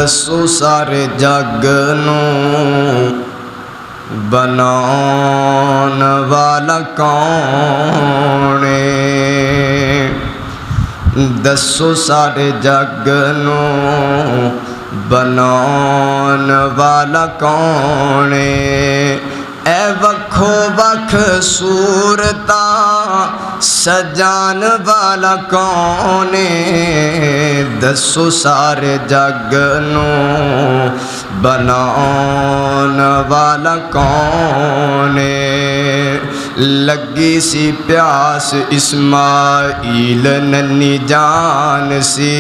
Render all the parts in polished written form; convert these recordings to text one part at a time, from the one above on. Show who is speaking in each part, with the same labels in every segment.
Speaker 1: दसो सारे जग नूं बनाउण वाला कौन है। दसो सारे जग नूं बनाउण वाला कौन है। ए वखो वख सूरतां सजान वाला कौन है। दसो सारे जग नूं बनाउण वाला कौन है। लगी सी प्यास इस्माइल नन्नी जान सी।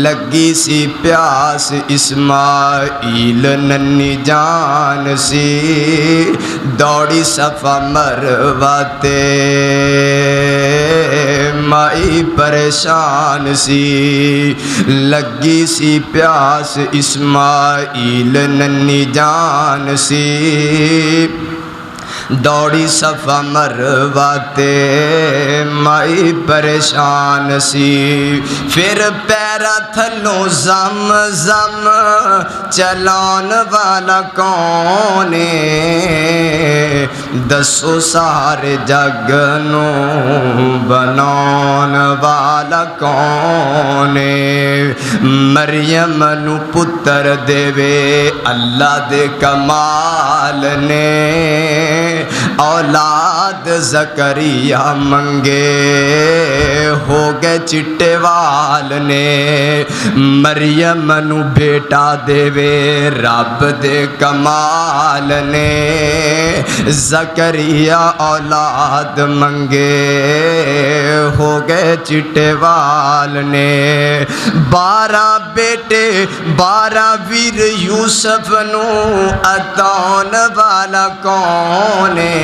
Speaker 1: लगी सी प्यास इस्माइल नन्नी जान सी। दौड़ी सफा मरवाते माई परेशान सी। लगी सी प्यास इस्माइल नन्नी जान सी। दौड़ी सफा मरवाते माई परेशान सी। फिर पैरा थलों जम जम चलान वाला कौन है। दसो सारे जग नूं बनाउण वाला कौन है। मरियम नूं पुत्र देवे अल्लाह दे कमाल ने। औलाद ज़करिया मंगे हो गए चिट्टे वाल ने। मरियम नू बेटा देवे रब दे कमाल ने। ज़करिया औलाद मंगे हो गए चिट्टे वाल ने। 12 बेटे 12 वीर यूसुफ नू अताउण वाला कौन है।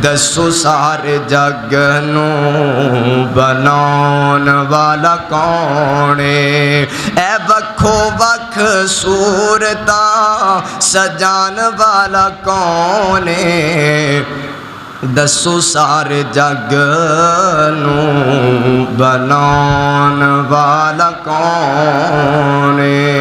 Speaker 1: दसो सारे जग नूं बनाउण वाला कौन है। ए वखो वख सूरतां सजान वाला कौन है। दसो सारे जग नूं बनाउण वाला कौन है।